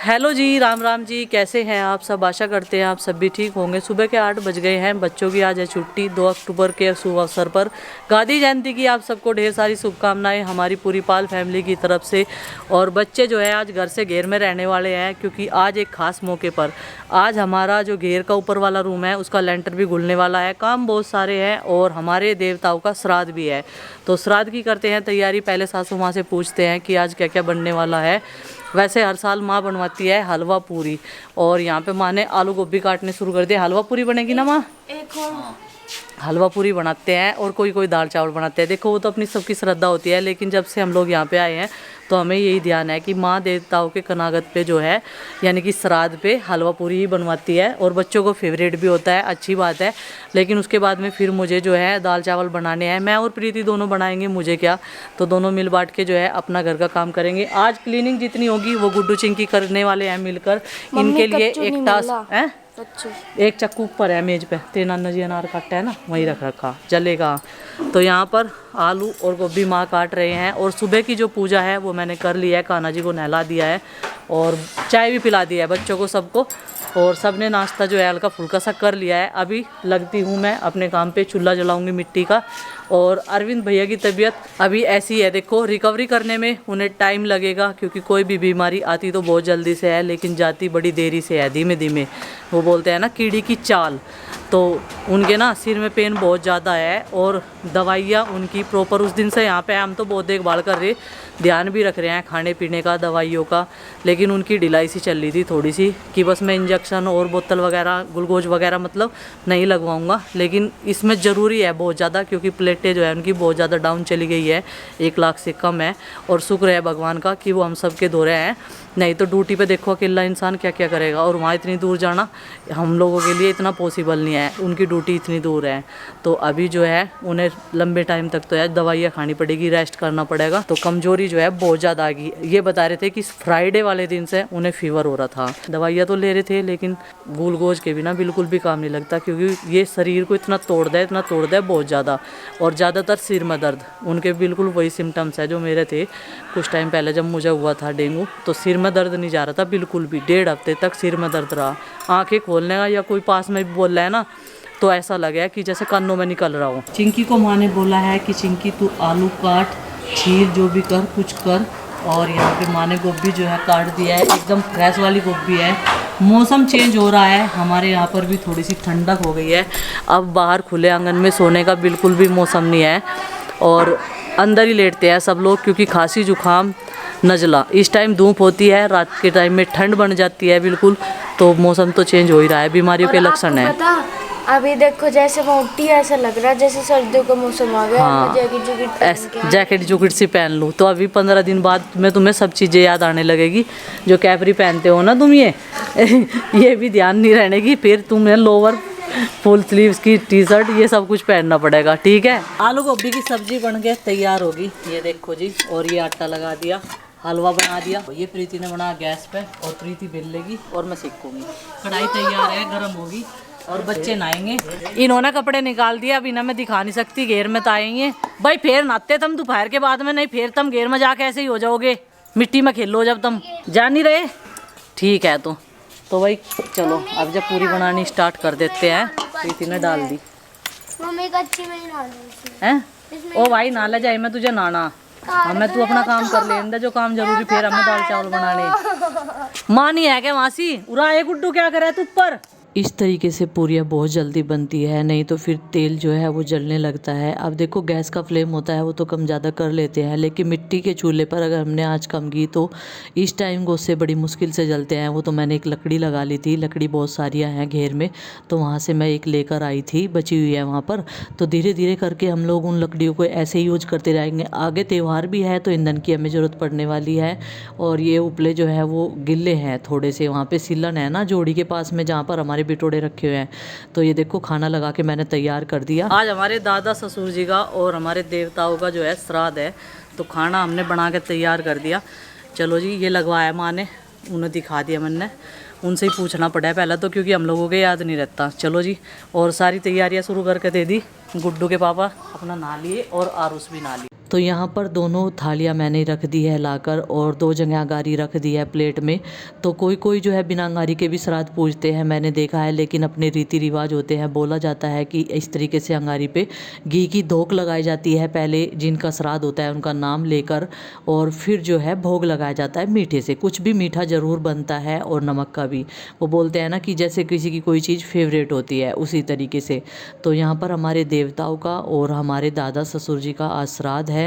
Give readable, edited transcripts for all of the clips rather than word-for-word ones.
Hello जी, राम राम जी। कैसे हैं आप सब? आशा करते हैं आप सब भी ठीक होंगे। सुबह के 8 बज गए हैं। बच्चों की आज है छुट्टी। 2 अक्टूबर के शुभ अवसर पर गांधी जयंती की आप सबको ढेर सारी शुभकामनाएं हमारी पूरी पाल फैमिली की तरफ से। और बच्चे जो है आज घर से घेर में रहने वाले हैं, क्योंकि आज एक खास मौके पर आज हमारा जो घेर का ऊपर वाला रूम है उसका लेंटर भी घुलने वाला है। काम बहुत सारे हैं और हमारे देवताओं का श्राद्ध भी है, तो श्राद्ध की करते हैं तैयारी। पहले सासू माँ से पूछते हैं कि आज क्या क्या बनने वाला है। वैसे हर साल माँ बनवाती है हलवा पूरी, और यहाँ पे माँ ने आलू गोभी काटने शुरू कर दिया। हलवा पूरी बनेगी ना माँ? एक और हलवा पूरी बनाते हैं और कोई कोई दाल चावल बनाते हैं। देखो वो तो अपनी सबकी श्रद्धा होती है, लेकिन जब से हम लोग यहाँ पे आए हैं तो हमें यही ध्यान है कि माँ देवताओं के कनागत पे जो है यानी कि श्राद्ध पे हलवा पूरी ही बनवाती है, और बच्चों को फेवरेट भी होता है, अच्छी बात है। लेकिन उसके बाद में फिर मुझे जो है दाल चावल बनाने हैं। मैं और प्रीति दोनों बनाएंगे, मुझे क्या, तो दोनों मिल बांट के जो है अपना घर का काम करेंगे। आज क्लीनिंग जितनी होगी वो गुड्डू चिंकी करने वाले हैं मिलकर। इनके लिए एक टास्क है, एक चक्कू ऊपर है मेज पे, तेरे नाना जी अनार काटा है ना, वहीं रख रखा जलेगा। तो यहाँ पर आलू और गोभी माँ काट रहे हैं, और सुबह की जो पूजा है वो मैंने कर ली है। कान्हा जी को नहला दिया है और चाय भी पिला दिया है बच्चों को सबको, और सब ने नाश्ता जो है हल्का फुल्का सा कर लिया है। अभी लगती हूँ मैं अपने काम पे, चूल्हा जलाऊंगी मिट्टी का। और अरविंद भैया की तबीयत अभी ऐसी है, देखो रिकवरी करने में उन्हें टाइम लगेगा, क्योंकि कोई भी बीमारी आती तो बहुत जल्दी से है लेकिन जाती बड़ी देरी से है, धीमे धीमे। वो बोलते हैं ना कीड़ी की चाल। तो उनके ना सिर में पेन बहुत ज़्यादा है, और दवाइयाँ उनकी प्रॉपर उस दिन से यहाँ पे हम तो बहुत देखभाल कर रहे, ध्यान भी रख रहे हैं खाने पीने का, दवाइयों का। लेकिन उनकी ढिलाई सी चल रही थी थोड़ी सी, कि बस मैं इंजेक्शन और बोतल वगैरह ग्लूकोज वगैरह मतलब नहीं लगवाऊंगा। लेकिन इसमें ज़रूरी है बहुत ज़्यादा, क्योंकि प्लेटें जो है उनकी बहुत ज़्यादा डाउन चली गई है, 1 लाख से कम है। और शुक्र है भगवान का कि वो हम सब के दौरे हैं, नहीं तो ड्यूटी पे देखो अकेला इंसान क्या क्या करेगा। और वहाँ इतनी दूर जाना हम लोगों के लिए इतना पॉसिबल नहीं है, उनकी ड्यूटी इतनी दूर है। तो अभी जो है उन्हें लंबे टाइम तक तो है दवाइयाँ खानी पड़ेगी, रेस्ट करना पड़ेगा। तो कमजोरी जो है बहुत ज़्यादा आ गई। ये बता रहे थे कि फ्राइडे वाले दिन से उन्हें फीवर हो रहा था। दवाइयाँ तो ले रहे थे लेकिन ग्लूकोज के बिना बिल्कुल भी काम नहीं लगता, क्योंकि ये शरीर को इतना तोड़ता है बहुत ज़्यादा। और ज़्यादातर सिर में दर्द, उनके बिल्कुल वही सिम्टम्स है जो मेरे थे कुछ टाइम पहले जब मुझे हुआ था डेंगू। तो सिर में दर्द नहीं जा रहा था बिल्कुल भी, 1.5 हफ्ते तक सिर में दर्द रहा। आंखें खोलने का या कोई पास में भी बोल रहा है ना तो ऐसा लगे कि जैसे कानों में निकल रहा हो। चिंकी को माँ ने बोला है कि चिंकी तू आलू काट, छील, जो भी कर कुछ कर। और यहाँ पे माँ ने गोभी जो है काट दिया है, एकदम फ्रेश वाली गोभी है। मौसम चेंज हो रहा है, हमारे यहाँ पर भी थोड़ी सी ठंडक हो गई है। अब बाहर खुले आंगन में सोने का बिल्कुल भी मौसम नहीं है, और अंदर ही लेटते हैं सब लोग, क्योंकि खांसी जुकाम नज़ला। इस टाइम धूप होती है, रात के टाइम में ठंड बन जाती है बिल्कुल। तो मौसम तो चेंज हो ही रहा है, बीमारियों के लक्षण है। अभी देखो जैसे मोटी ऐसा लग रहा है जैसे सर्दियों का मौसम आ गया। हाँ, जैकेट जूकेट सी पहन लूँ तो अभी 15 दिन बाद में तुम्हें सब चीज़ें याद आने लगेगी। जो कैपरी पहनते हो ना तुम, ये भी ध्यान नहीं रहने की। फिर तुम्हें लोअर फुल स्लीव्स की टी शर्ट ये सब कुछ पहनना पड़ेगा, ठीक है। आलू गोभी की सब्जी बन के तैयार होगी, ये देखो जी। और ये आटा लगा दिया, हलवा बना दिया। ये प्रीति ने बनाया गैस पे, और प्रीति बेल लेगी और मैं सेकूंगी। कढ़ाई तैयार है, गर्म होगी, और बच्चे नहाएंगे। इन्होंने कपड़े निकाल दिया, अभी ना मैं दिखा नहीं सकती, घेर में तो आएंगे भाई। फिर नहाते तुम दोपहर के बाद में, नहीं फिर तुम घेर में जाके ऐसे ही हो जाओगे, मिट्टी में खेलो जब तुम जा नहीं रहे। ठीक है तो भाई चलो अब जब पूरी बनानी स्टार्ट कर देते हैं। प्रीति ने डाल दी हैं। ओ भाई ना ले जाए, मैं तुझे नाना हमें तू अपना काम कर ले, जो काम जरूरी, फिर हमें दाल चावल बनाने। माँ नहीं है क्या मासी? उरा एक गुड्डू क्या करे तू ऊपर। इस तरीके से पूरियाँ बहुत जल्दी बनती है, नहीं तो फिर तेल जो है वो जलने लगता है। अब देखो गैस का फ्लेम होता है वो तो कम ज़्यादा कर लेते हैं, लेकिन मिट्टी के चूल्हे पर अगर हमने आज कम की तो इस टाइम गोश्ते बड़ी मुश्किल से जलते हैं। वो तो मैंने एक लकड़ी लगा ली थी, लकड़ी बहुत सारियाँ हैं घेर में, तो वहाँ से मैं एक लेकर आई थी, बची हुई है वहाँ पर। तो धीरे धीरे करके हम लोग उन लकड़ियों को ऐसे ही यूज करते रहेंगे। आगे त्यौहार भी है तो ईंधन की हमें ज़रूरत पड़ने वाली है। और ये उपले जो है वो गिले हैं थोड़े से, वहाँ पर सिलन है ना जोड़ी के पास में जहाँ पर हमारे बिटोड़े रखे हुए हैं। तो ये देखो खाना लगा के मैंने तैयार कर दिया। आज हमारे दादा ससुर जी का और हमारे देवताओं का जो है श्राद्ध है, तो खाना हमने बना के तैयार कर दिया। चलो जी, ये लगवाया माँ ने, उन्हें दिखा दिया मैंने, उनसे ही पूछना पड़ा है पहले तो, क्योंकि हम लोगों के याद नहीं रहता। चलो जी, और सारी तैयारियाँ शुरू करके दे दी। गुड्डू के पापा अपना नहा लिए और आरुष भी नहा लिए। तो यहाँ पर दोनों थालियाँ मैंने रख दी है लाकर, और 2 जगह अंगारी रख दी है प्लेट में। तो कोई कोई जो है बिना अंगारी के भी श्राद्ध पूजते हैं, मैंने देखा है, लेकिन अपने रीति रिवाज होते हैं। बोला जाता है कि इस तरीके से अंगारी पे घी की धोक लगाई जाती है, पहले जिनका श्राद्ध होता है उनका नाम लेकर, और फिर जो है भोग लगाया जाता है मीठे से। कुछ भी मीठा ज़रूर बनता है, और नमक का भी। वो बोलते हैं ना कि जैसे किसी की कोई चीज़ फेवरेट होती है, उसी तरीके से। तो यहाँ पर हमारे देवताओं का और हमारे दादा ससुर जी का आज श्राद्ध है।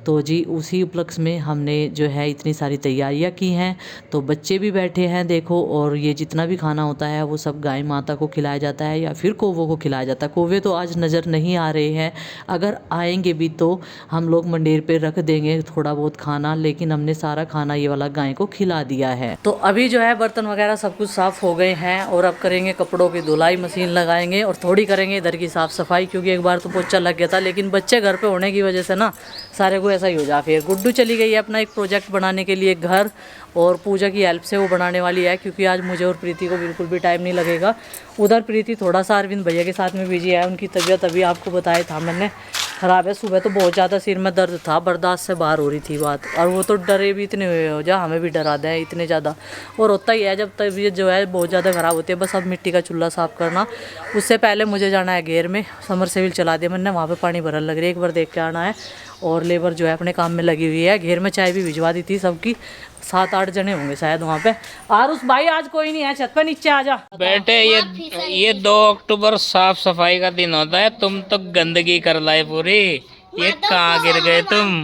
तो जी उसी उपलक्ष्य में हमने जो है इतनी सारी तैयारियां की हैं। तो बच्चे भी बैठे हैं देखो, और ये जितना भी खाना होता है वो सब गाय माता को खिलाया जाता है या फिर कौवों को खिलाया जाता है। कौवे तो आज नज़र नहीं आ रहे हैं, अगर आएंगे भी तो हम लोग मंडेर पे रख देंगे थोड़ा बहुत खाना, लेकिन हमने सारा खाना ये वाला गाय को खिला दिया है। तो अभी जो है बर्तन वगैरह सब कुछ साफ़ हो गए हैं, और अब करेंगे कपड़ों की धुलाई, मशीन लगाएंगे, और थोड़ी करेंगे इधर की साफ़ सफाई, क्योंकि एक बार तो पोछा लग गया था, लेकिन बच्चे घर पे होने की वजह से ना सारे को ऐसा ही हो जा। फिर गुड्डू चली गई है अपना एक प्रोजेक्ट बनाने के लिए घर, और पूजा की हेल्प से वो बनाने वाली है, क्योंकि आज मुझे और प्रीति को बिल्कुल भी टाइम नहीं लगेगा। उधर प्रीति थोड़ा सा अरविंद भैया के साथ में बिजी है, उनकी तबीयत अभी आपको बताया था मैंने ख़राब है। सुबह तो बहुत ज़्यादा सिर में दर्द था, बर्दाश्त से बाहर हो रही थी बात, और वो तो डरे भी इतने हुए हो जा, हमें भी डरा दें इतने ज़्यादा। और होता ही है जब तबीयत जो है बहुत ज़्यादा ख़राब होती है। बस अब मिट्टी का चूल्हा साफ़ करना, उससे पहले मुझे जाना है घेर में, समर सेविल चला दिया मैंने, वहाँ पर पानी भरन लग रही है, एक बार देख के आना है। और लेबर जो है अपने काम में लगी हुई है। घेर में चाय भी भिजवा दी थी सबकी, 7-8 जने होंगे शायद वहाँ पे। आरुष भाई आज कोई नहीं है, छत पे नीचे आ जा बेटे। ये 2 अक्टूबर साफ सफाई का दिन होता है, तुम तो गंदगी कर लाए पूरी। ये कहाँ गिर गए तुम?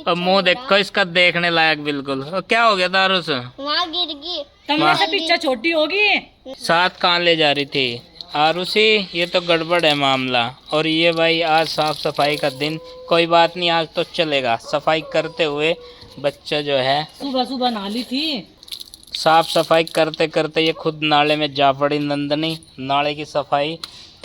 और मुंह देखो इसका, देखने लायक बिल्कुल। और क्या हो गया था आरुष? वहाँ गिर गई, तुमने से पीछे छोटी होगी। साथ कहाँ ले जा रही थी आरुषी? ये तो गड़बड़ है मामला। और ये भाई आज साफ सफाई का दिन, कोई बात नहीं, आज तो चलेगा। सफाई करते हुए बच्चा जो है सुबह सुबह नाली थी, साफ सफाई करते करते ये खुद नाले में जा पड़ी नंदनी। नाले की सफाई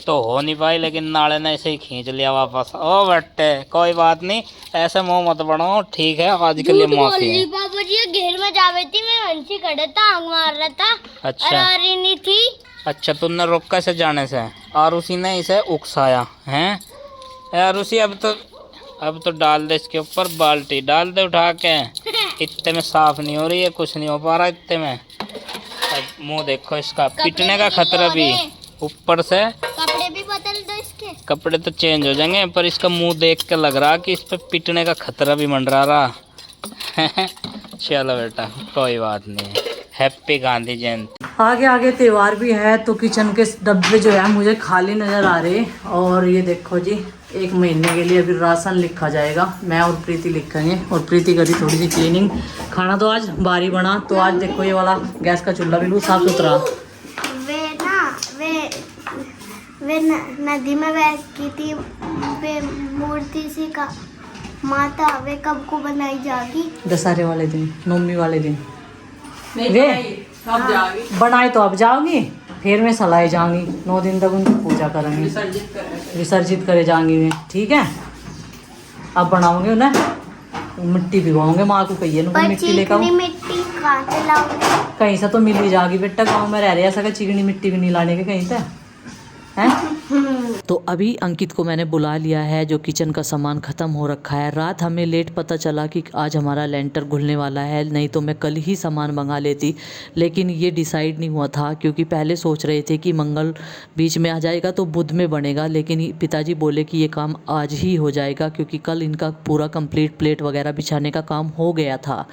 तो हो नहीं पाई, लेकिन नाले ने ऐसे ही खींच लिया वापस। ओ बट्टे कोई बात नहीं, ऐसे मुंह मत बढ़ाओ, ठीक है, आज के लिए माफी है। बाबू जी घेर में जा रही थी, मैं हंसी खड़े था, आंग मार रहा था। अच्छा और नहीं थी। अच्छा, तुमने रोका से जाने से, और उसी ने इसे उकसाया है यार। उसी अब तो डाल दे इसके ऊपर बाल्टी, डाल दे उठा के। इतने में साफ नहीं हो रही है, कुछ नहीं हो पा रहा इतने में। अब मुंह देखो इसका, पिटने का खतरा भी ऊपर से। कपड़े भी बदल दो इसके। कपड़े तो चेंज हो जाएंगे, पर इसका मुंह देख के लग रहा कि इस पे पिटने का खतरा भी मंडरा रहा। चलो बेटा कोई बात नहीं, हैप्पी गांधी जयंती। आगे आगे त्यौहार भी है, तो किचन के डब्बे जो है मुझे खाली नज़र आ रहे। और ये देखो जी, 1 महीने के लिए अभी राशन लिखा जाएगा, मैं और प्रीति लिखेंगे, और प्रीति करी थोड़ी सी क्लीनिंग। खाना तो आज भारी बना, तो आज देखो ये वाला गैस का चूल्हा बिल्कुल साफ सुथरा। वे नदी में बह की थी, वे मूर्ति सी का माता, वे कब को बनाई जाएगी? दशहरे वाले दिन, नवमी वाले दिन वे बनाए तो अब जाओगी, फिर मैं सलाई जाऊंगी, 9 दिन तक उनकी पूजा करेंगे, विसर्जित करे जाएंगी मैं, ठीक है। अब बनाओगे ना, मिट्टी भिगवाओगे, माँ को कहिए ना मिट्टी लेकर। मिट्टी कहाँ से लाओगे? कहीं से तो मिल ही जाएगी बेटा, गाँव में रह रहे ऐसा चिकनी मिट्टी भी नहीं लाने के कहीं से हैं। तो अभी अंकित को मैंने बुला लिया है, जो किचन का सामान ख़त्म हो रखा है। रात हमें लेट पता चला कि आज हमारा लेंटर घुलने वाला है, नहीं तो मैं कल ही सामान मंगा लेती, लेकिन ये डिसाइड नहीं हुआ था, क्योंकि पहले सोच रहे थे कि मंगल बीच में आ जाएगा तो बुध में बनेगा, लेकिन पिताजी बोले कि ये काम आज ही हो जाएगा, क्योंकि कल इनका पूरा कंप्लीट प्लेट वगैरह बिछाने का काम हो गया था।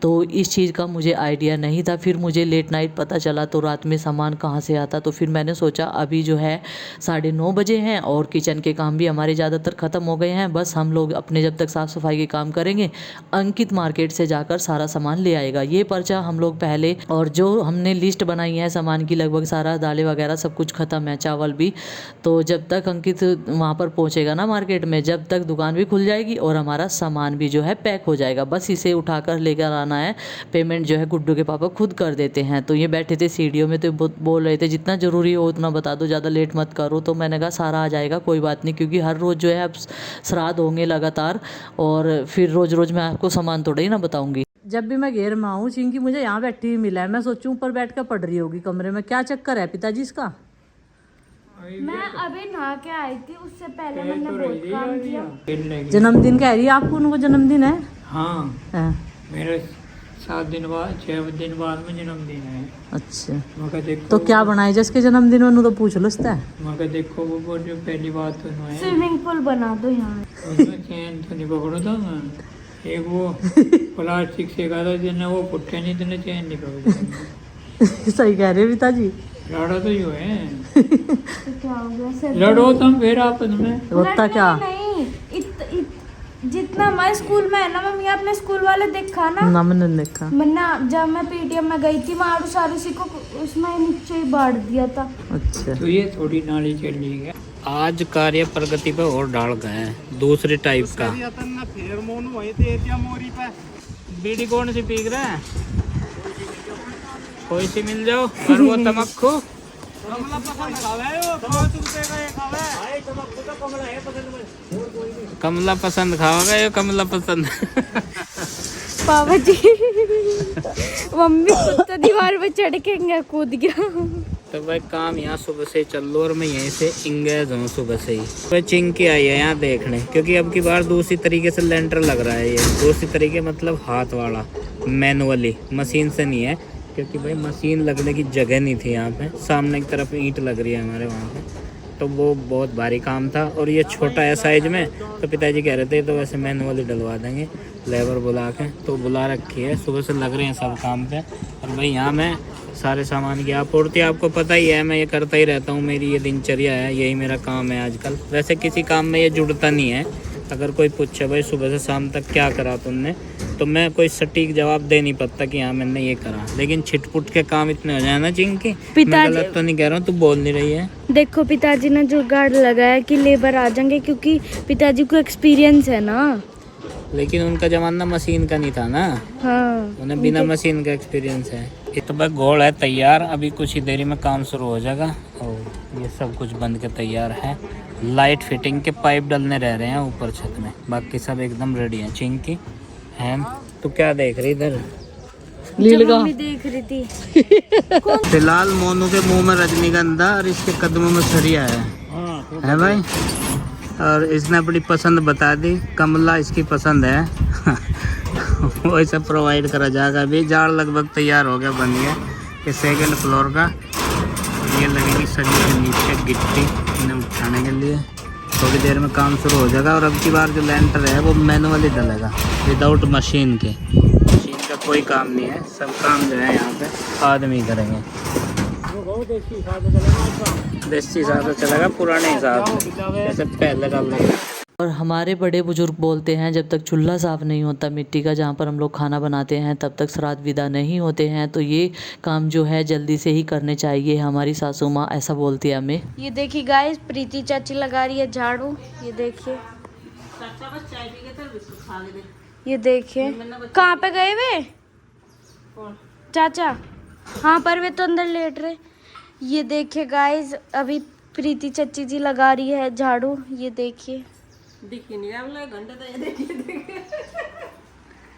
तो इस चीज़ का मुझे आइडिया नहीं था, फिर मुझे लेट नाइट पता चला, तो रात में सामान कहाँ से आता। तो फिर मैंने सोचा अभी जो है 9:30 बजे हैं, और किचन के काम भी हमारे ज़्यादातर ख़त्म हो गए हैं, बस हम लोग अपने जब तक साफ़ सफाई के काम करेंगे, अंकित मार्केट से जाकर सारा सामान ले आएगा। ये पर्चा हम लोग पहले, और जो हमने लिस्ट बनाई है सामान की, लगभग सारा दालें वगैरह सब कुछ ख़त्म है, चावल भी। तो जब तक अंकित वहाँ पर पहुँचेगा ना मार्केट में, जब तक दुकान भी खुल जाएगी और हमारा सामान भी जो है पैक हो जाएगा, बस इसे उठाकर लेकर आना है। पेमेंट जो है गुड्डू के पापा खुद कर देते हैं। तो ये बैठे थे सीढ़ियों में, तो बोल रहे थे जितना ज़रूरी हो उतना बता दो, ज़्यादा लेट मत करो। तो मैंने कहा सारा आ जाएगा, कोई बात नहीं, क्योंकि हर रोज़ जो है अब श्राद्ध होंगे लगातार, और फिर रोज़ रोज़ मैं आपको सामान थोड़ा ही ना बताऊँगी। जब भी मैं घेर में आऊँ, चिंकी मुझे यहाँ बैठी हुई मिला है, मैं सोचूं ऊपर बैठ कर पढ़ रही होगी कमरे में। क्या चक्कर है पिताजी इसका? मैं अभी नहा के आई थी, उससे पहले मैंने बहुत काम किया। जन्मदिन कह रही है आपको, उनको जन्मदिन है? हाँ, हाँ। मेरे 7 दिन बाद 6 दिन बाद में जन्मदिन है। अच्छा, मगर देखो तो क्या बनाए जिसके जन्मदिन में तो पूछ लो उससे। मगर देखो वो जो पहली बात तो है स्विमिंग पूल बना दो यहाँ। उसमें चैन तो नहीं पकड़ो था ना, एक वो प्लास्टिक से कहा था जिन्हें वो पुट्ठे नहीं तो चैन नहीं पकड़ो। सही कह रहे हैं पिताजी। लड़ो तो यो है, तो क्या हो गया सर? लड़ो तुम फिर आपस में। होता क्या? नहीं, जितना हमारे स्कूल में है ना, मम्मी अपने स्कूल वाले देखा ना। ना मैंने देखा। मन्ना जब मैं पीटीएम में गई थी, मारू सारूसी को उसमें नीचे ही बांट दिया था। अच्छा, तो ये थोड़ी नाली चली गई। आज कार्य प्रगति पे और डाल गए हैं दूसरे टाइप का। बीड़ी कौन सी पीक रहा है? कोई सी मिल जाओ, और वो तमक्खू। कमला पसंद खाओगे ये कमला पसंद। पापा जी मम्मी कुत्ता दीवार पे चढ़ के कूद गया। तो भाई काम यहाँ सुबह से चल लो और मैं यहीं से इंगेज हूँ सुबह से ही। तो चिंकी आई है यहाँ देखने, क्योंकि अब की बार दूसरी तरीके से लेंटर लग रहा है। ये दूसरी तरीके मतलब हाथ वाला, मैनुअली, मशीन से नहीं है, क्योंकि भाई मशीन लगने की जगह नहीं थी यहाँ पे। सामने की तरफ ईंट लग रही है हमारे वहाँ पे, तो वो बहुत भारी काम था। और ये छोटा है साइज में, तो पिताजी कह रहे थे तो वैसे मैनुअली डलवा देंगे, लेबर बुला के। तो बुला रखी है, सुबह से लग रहे हैं सब काम पे। और भाई यहाँ मैं सारे सामान की आपूर्ति, आपको पता ही है मैं ये करता ही रहता हूँ, मेरी ये दिनचर्या है, यही मेरा काम है आजकल। वैसे किसी काम में ये जुड़ता नहीं है। अगर कोई पूछे भाई सुबह से शाम तक क्या करा तुमने, तो मैं कोई सटीक जवाब दे नहीं पाता कि हाँ मैंने ये करा। लेकिन छिटपुट के काम इतने हो जाए ना चिंकी, मैं गलत तो नहीं कह रहा हूँ, तू बोल नहीं रही है। देखो पिताजी ने जुगाड़ लगाया कि लेबर आ जाएंगे, क्योंकि पिताजी को एक्सपीरियंस है ना। लेकिन उनका जमाना मशीन का नहीं था ना, हाँ, उन्हें बिना मशीन का एक्सपीरियंस है। ये तो भाई घोल है तैयार, अभी कुछ ही देरी में काम शुरू हो जाएगा। और ये सब कुछ बन के तैयार है। लाइट फिटिंग के पाइप डलने रह रहे हैं ऊपर छत में, बाकी सब एकदम रेडी है। चिंकी है, तू क्या देख रही इधर? मम्मी देख रही थी। फिलहाल मोनू के मुंह में रजनीगंधा और इसके कदमों में सरिया है भाई। और इसने अपनी पसंद बता दी, कमला इसकी पसंद है। वो इसे प्रोवाइड करा जाएगा। अभी जाड़ लगभग तैयार हो गया, बन गया। ये सेकंड फ्लोर का, ये लगेगी सरिया के नीचे गिट्टी इन्हें उठाने के लिए। थोड़ी देर में काम शुरू हो जाएगा। और अब की बार जो लेंटर है वो मैनुअली डलेगा, विदाउट मशीन के। मशीन का कोई काम नहीं है, सब काम जो है यहाँ पे आदमी करेंगे। देसी हिसाब से चलेगा, पुराने हिसाब से जैसे पहले का लोग। और हमारे बड़े बुजुर्ग बोलते हैं जब तक चूल्हा साफ़ नहीं होता मिट्टी का, जहाँ पर हम लोग खाना बनाते हैं, तब तक श्राद्ध विदा नहीं होते हैं। तो ये काम जो है जल्दी से ही करने चाहिए, हमारी सासू माँ ऐसा बोलती है हमें। ये देखिए गाइस, प्रीति चाची लगा रही है झाड़ू। ये देखिए, ये देखिए कहाँ पे गए वे चाचा? हाँ, पर वे तो अंदर लेट रहे। ये देखिए गाइस, अभी प्रीति चाची जी लगा रही है झाड़ू। ये देखिए,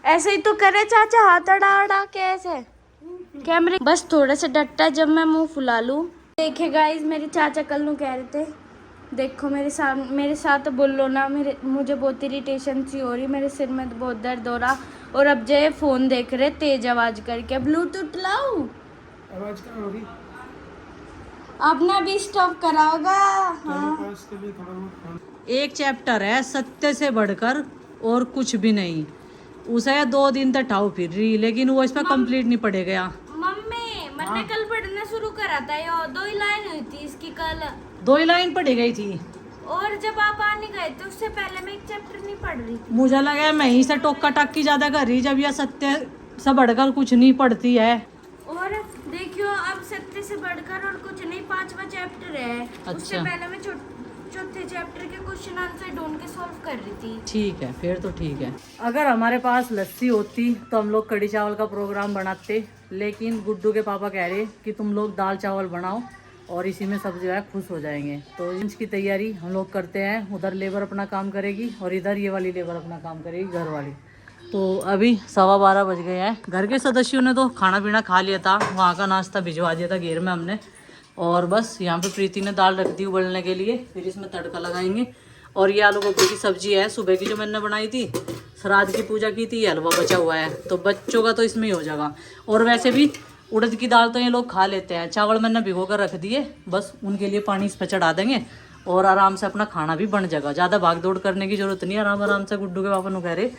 ऐसे ही तो करे चाचा, हाथ अड़ा अड़ा के ऐसे कैमरे। बस थोड़ा सा डट्टा है जब मैं मुंह फुला लूं। देखिए गाइस, मेरे चाचा कल नू कह रहे थे, देखो मेरे साथ बोलो ना, मुझे बहुत इरिटेशन सी हो रही, मेरे सिर में बहुत दर्द हो रहा। और अब जो फोन देख रहे तेज आवाज करके, ब्लूटूथ लाऊं? आवाज कहाँ होगी? आपने भी स्टॉप करा होगा। हाँ, एक चैप्टर है सत्य से बढ़कर और कुछ भी नहीं, उसे 2 दिन तक ठाऊ फिर रही, लेकिन वो इसमें कंप्लीट नहीं पढ़े गया। मम्मी मैंने कल पढ़ना शुरू करा था, ये 2 ही लाइन हुई थी इसकी कल, 2 ही लाइन पढ़ी गई थी। और जब आप आने गए तो उससे पहले मैं एक चैप्टर नहीं पढ़ रही थी। मुझे लगा मैं ही से टोका टाकी ज्यादा कर रही, जब यह सत्य से बढ़कर कुछ नहीं पढ़ती है। और देखियो, अब सत्य से बढ़कर और कुछ नहीं 5वां चैप्टर है। उससे पहले मैं चौथे चैप्टर के क्वेश्चन आंसर ढूंढ के सॉल्व कर रही थी। ठीक है, फिर तो ठीक है। अगर हमारे पास लस्सी होती तो हम लोग कड़ी चावल का प्रोग्राम बनाते, लेकिन गुड्डू के पापा कह रहे कि तुम लोग दाल चावल बनाओ और इसी में सब जो है खुश हो जाएंगे। तो लंच की तैयारी हम लोग करते हैं। उधर लेबर अपना काम करेगी और इधर ये वाली लेबर अपना काम करेगी, घर वाली। तो अभी 12:15 बज गए हैं। घर के सदस्यों ने तो खाना पीना खा लिया था, वहाँ का नाश्ता भिजवा दिया था घेर में हमने। और बस यहाँ पे प्रीति ने दाल रख दी उबलने के लिए, फिर इसमें तड़का लगाएंगे। और ये आलू गोभी की सब्जी है, सुबह की जो मैंने बनाई थी, श्राद्ध की पूजा की थी, ये हलवा बचा हुआ है, तो बच्चों का तो इसमें ही हो जाएगा। और वैसे भी उड़द की दाल तो ये लोग खा लेते हैं। चावल मैंने भिगो कर रख दिए, बस उनके लिए पानी इस पर चढ़ा देंगे और आराम से अपना खाना भी बन जाएगा। ज़्यादा भाग दौड़ करने की जरूरत नहीं, आराम आराम से। गुड्डू के पापा नु कह रहे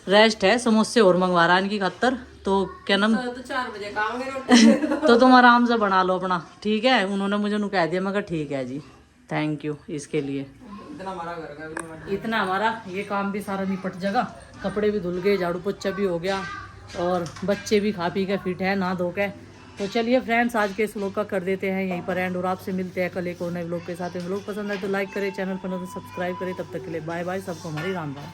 रेस्ट है, समोसे और मंगवा रहा है इनकी खातर, तो क्या नाम तो 4 बजे खाओगे तो तुम आराम से बना लो अपना, ठीक है। उन्होंने मुझे नु कह दिया, मैं कहा ठीक है जी, थैंक यू इसके लिए। इतना हमारा ये काम भी सारा निपट जाएगा, कपड़े भी धुल गए, झाड़ू पोछा भी हो गया और बच्चे भी खा पी के फिट है, नहा धो के। तो चलिए फ्रेंड्स, आज के इस व्लॉग का कर देते हैं यहीं पर एंड और आपसे मिलते हैं कल एक और नए व्लॉग के साथ। व्लॉग पसंद आए तो लाइक करें, चैनल पर तो सब्सक्राइब करें। तब तक के लिए बाय बाय, सबको हमारी राम राम।